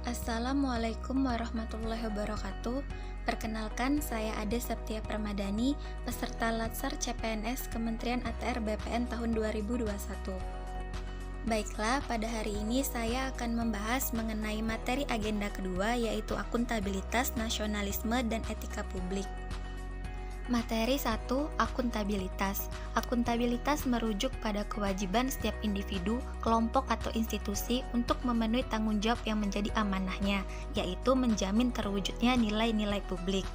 Assalamualaikum warahmatullahi wabarakatuh. Perkenalkan, saya Ade Septia Permadani, peserta Latsar CPNS Kementerian ATR BPN tahun 2021. Baiklah, pada hari ini saya akan membahas mengenai materi agenda kedua, yaitu akuntabilitas, nasionalisme, dan etika publik. Materi 1. Akuntabilitas. Akuntabilitas merujuk pada kewajiban setiap individu, kelompok atau institusi untuk memenuhi tanggung jawab yang menjadi amanahnya, yaitu menjamin terwujudnya nilai-nilai publik.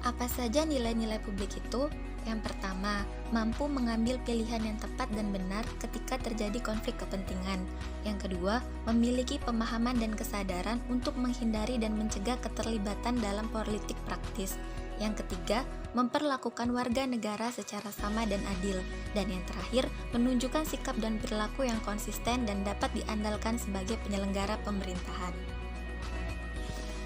Apa saja nilai-nilai publik itu? Yang pertama, mampu mengambil pilihan yang tepat dan benar ketika terjadi konflik kepentingan. Yang kedua, memiliki pemahaman dan kesadaran untuk menghindari dan mencegah keterlibatan dalam politik praktis. Yang ketiga, memperlakukan warga negara secara sama dan adil. Dan yang terakhir, menunjukkan sikap dan perilaku yang konsisten dan dapat diandalkan sebagai penyelenggara pemerintahan.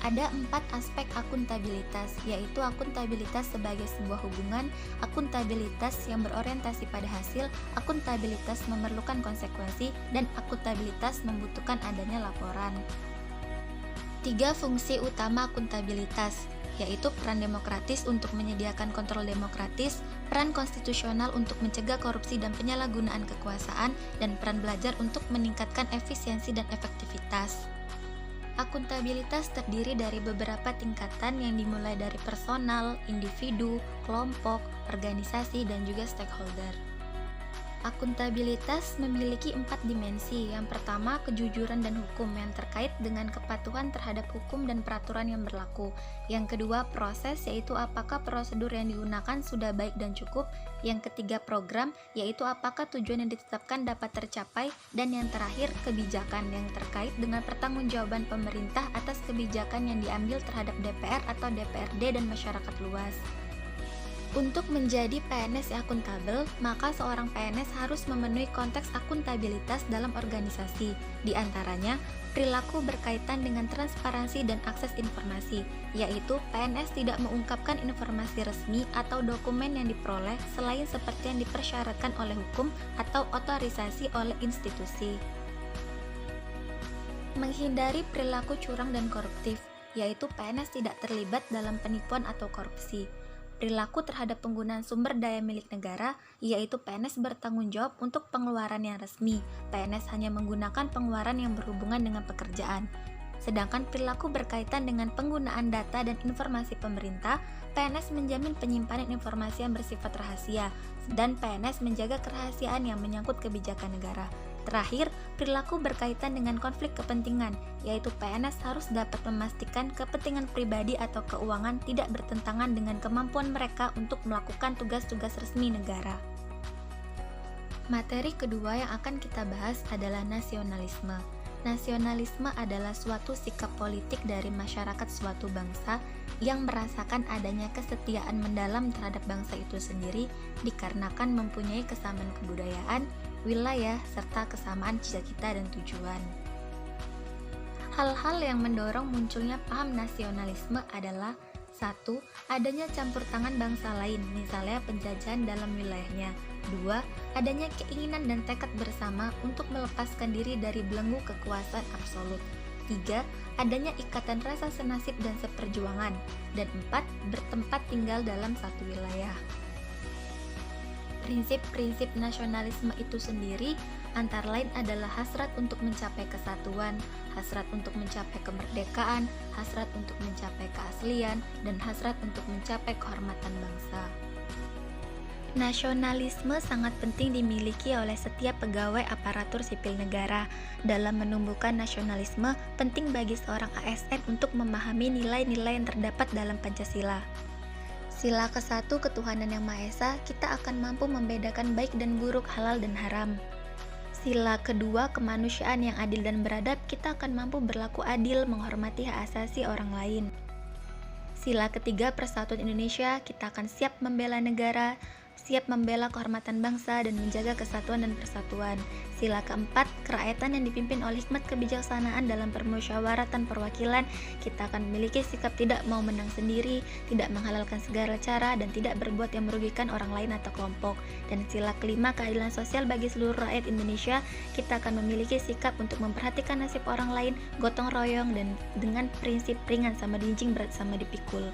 Ada 4 aspek akuntabilitas, yaitu akuntabilitas sebagai sebuah hubungan, akuntabilitas yang berorientasi pada hasil, akuntabilitas memerlukan konsekuensi, dan akuntabilitas membutuhkan adanya laporan. 3 fungsi utama akuntabilitas, yaitu peran demokratis untuk menyediakan kontrol demokratis, peran konstitusional untuk mencegah korupsi dan penyalahgunaan kekuasaan, dan peran belajar untuk meningkatkan efisiensi dan efektivitas. Akuntabilitas terdiri dari beberapa tingkatan yang dimulai dari personal, individu, kelompok, organisasi, dan juga stakeholder. Akuntabilitas memiliki 4 dimensi. Yang pertama, kejujuran dan hukum yang terkait dengan kepatuhan terhadap hukum dan peraturan yang berlaku. Yang kedua, proses, yaitu apakah prosedur yang digunakan sudah baik dan cukup. Yang ketiga, program, yaitu apakah tujuan yang ditetapkan dapat tercapai. Dan yang terakhir, kebijakan yang terkait dengan pertanggungjawaban pemerintah atas kebijakan yang diambil terhadap DPR atau DPRD dan masyarakat luas. Untuk menjadi PNS yang akuntabel, maka seorang PNS harus memenuhi konteks akuntabilitas dalam organisasi. Di antaranya, perilaku berkaitan dengan transparansi dan akses informasi, yaitu PNS tidak mengungkapkan informasi resmi atau dokumen yang diperoleh selain seperti yang dipersyaratkan oleh hukum atau otorisasi oleh institusi. Menghindari perilaku curang dan koruptif, yaitu PNS tidak terlibat dalam penipuan atau korupsi. Perilaku terhadap penggunaan sumber daya milik negara, yaitu PNS bertanggung jawab untuk pengeluaran yang resmi. PNS hanya menggunakan pengeluaran yang berhubungan dengan pekerjaan. Sedangkan perilaku berkaitan dengan penggunaan data dan informasi pemerintah, PNS menjamin penyimpanan informasi yang bersifat rahasia, dan PNS menjaga kerahasiaan yang menyangkut kebijakan negara. Terakhir, perilaku berkaitan dengan konflik kepentingan, yaitu PNS harus dapat memastikan kepentingan pribadi atau keuangan tidak bertentangan dengan kemampuan mereka untuk melakukan tugas-tugas resmi negara. Materi kedua yang akan kita bahas adalah nasionalisme. Nasionalisme adalah suatu sikap politik dari masyarakat suatu bangsa yang merasakan adanya kesetiaan mendalam terhadap bangsa itu sendiri dikarenakan mempunyai kesamaan kebudayaan, wilayah, serta kesamaan cita-cita dan tujuan. Hal-hal yang mendorong munculnya paham nasionalisme adalah 1. Adanya campur tangan bangsa lain, misalnya penjajahan dalam wilayahnya. 2. Adanya keinginan dan tekad bersama untuk melepaskan diri dari belenggu kekuasaan absolut. 3. Adanya ikatan rasa senasib dan seperjuangan. Dan 4. Bertempat tinggal dalam satu wilayah. Prinsip-prinsip nasionalisme itu sendiri antara lain adalah hasrat untuk mencapai kesatuan, hasrat untuk mencapai kemerdekaan, hasrat untuk mencapai keaslian, dan hasrat untuk mencapai kehormatan bangsa. Nasionalisme sangat penting dimiliki oleh setiap pegawai aparatur sipil negara. Dalam menumbuhkan nasionalisme, penting bagi seorang ASN untuk memahami nilai-nilai yang terdapat dalam Pancasila. Sila ke-1 ketuhanan yang Maha Esa, kita akan mampu membedakan baik dan buruk, halal dan haram. Sila kedua kemanusiaan yang adil dan beradab, kita akan mampu berlaku adil, menghormati hak asasi orang lain. Sila ketiga persatuan Indonesia, kita akan siap membela negara, siap membela kehormatan bangsa dan menjaga kesatuan dan persatuan. Sila keempat, kerakyatan yang dipimpin oleh hikmat kebijaksanaan dalam permusyawaratan perwakilan. Kita akan memiliki sikap tidak mau menang sendiri, tidak menghalalkan segala cara, dan tidak berbuat yang merugikan orang lain atau kelompok. Dan sila kelima, keadilan sosial bagi seluruh rakyat Indonesia. Kita akan memiliki sikap untuk memperhatikan nasib orang lain, gotong royong, dan dengan prinsip ringan sama dijinjing, berat sama dipikul.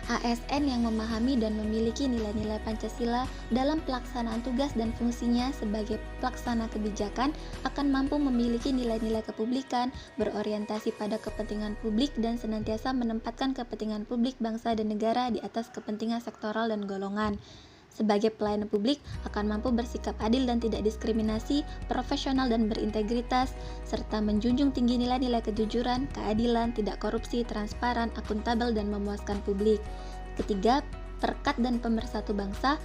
ASN yang memahami dan memiliki nilai-nilai Pancasila dalam pelaksanaan tugas dan fungsinya sebagai pelaksana kebijakan akan mampu memiliki nilai-nilai kepublikan, berorientasi pada kepentingan publik dan senantiasa menempatkan kepentingan publik bangsa dan negara di atas kepentingan sektoral dan golongan. Sebagai pelayan publik akan mampu bersikap adil dan tidak diskriminasi, profesional dan berintegritas, serta menjunjung tinggi nilai-nilai kejujuran, keadilan, tidak korupsi, transparan, akuntabel, dan memuaskan publik. Ketiga, perekat dan pemersatu bangsa.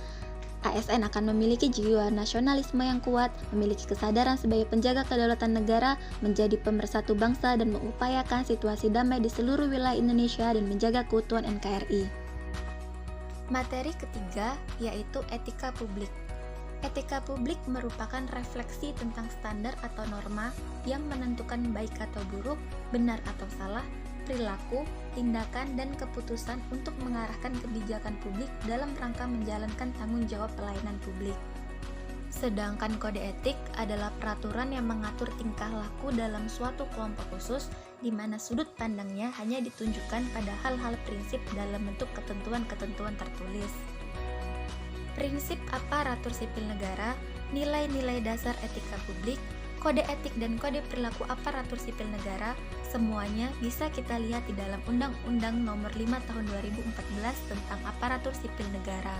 ASN akan memiliki jiwa nasionalisme yang kuat, memiliki kesadaran sebagai penjaga kedaulatan negara, menjadi pemersatu bangsa dan mengupayakan situasi damai di seluruh wilayah Indonesia dan menjaga keutuhan NKRI. Materi ketiga yaitu etika publik. Etika publik merupakan refleksi tentang standar atau norma yang menentukan baik atau buruk, benar atau salah, perilaku, tindakan, dan keputusan untuk mengarahkan kebijakan publik dalam rangka menjalankan tanggung jawab pelayanan publik. Sedangkan kode etik adalah peraturan yang mengatur tingkah laku dalam suatu kelompok khusus, di mana sudut pandangnya hanya ditunjukkan pada hal-hal prinsip dalam bentuk ketentuan-ketentuan tertulis. Prinsip aparatur sipil negara, nilai-nilai dasar etika publik, kode etik dan kode perilaku aparatur sipil negara, semuanya bisa kita lihat di dalam Undang-Undang Nomor 5 Tahun 2014 tentang Aparatur Sipil Negara.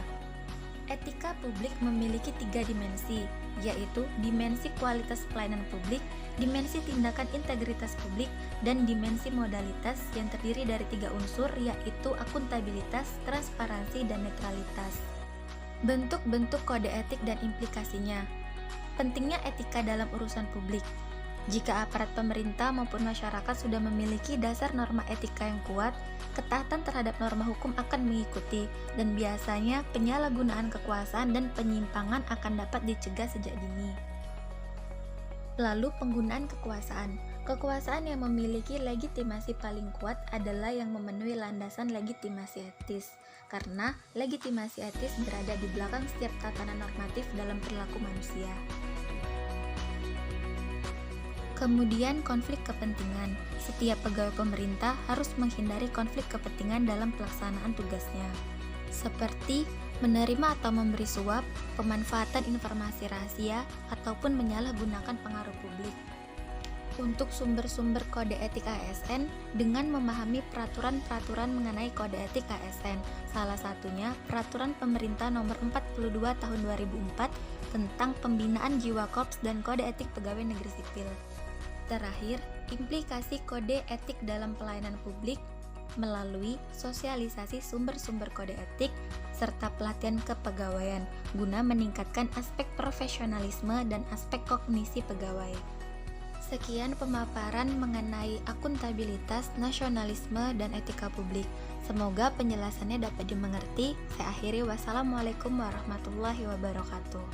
Etika publik memiliki 3 dimensi, yaitu dimensi kualitas pelayanan publik, dimensi tindakan integritas publik, dan dimensi modalitas yang terdiri dari 3 unsur, yaitu akuntabilitas, transparansi, dan netralitas. Bentuk-bentuk kode etik dan implikasinya. Pentingnya etika dalam urusan publik. Jika aparat pemerintah maupun masyarakat sudah memiliki dasar norma etika yang kuat, ketaatan terhadap norma hukum akan mengikuti, dan biasanya penyalahgunaan kekuasaan dan penyimpangan akan dapat dicegah sejak dini. Lalu penggunaan kekuasaan. Kekuasaan yang memiliki legitimasi paling kuat adalah yang memenuhi landasan legitimasi etis, karena legitimasi etis berada di belakang setiap tatanan normatif dalam perilaku manusia. Kemudian konflik kepentingan. Setiap pegawai pemerintah harus menghindari konflik kepentingan dalam pelaksanaan tugasnya, seperti menerima atau memberi suap, pemanfaatan informasi rahasia, ataupun menyalahgunakan pengaruh publik. Untuk sumber-sumber kode etik ASN dengan memahami peraturan-peraturan mengenai kode etik ASN, salah satunya Peraturan Pemerintah Nomor 42 Tahun 2004 tentang pembinaan jiwa korps dan kode etik pegawai negeri sipil. Terakhir, implikasi kode etik dalam pelayanan publik melalui sosialisasi sumber-sumber kode etik serta pelatihan kepegawaian guna meningkatkan aspek profesionalisme dan aspek kognisi pegawai. Sekian pemaparan mengenai akuntabilitas, nasionalisme, dan etika publik. Semoga penjelasannya dapat dimengerti. Saya akhiri, wassalamualaikum warahmatullahi wabarakatuh.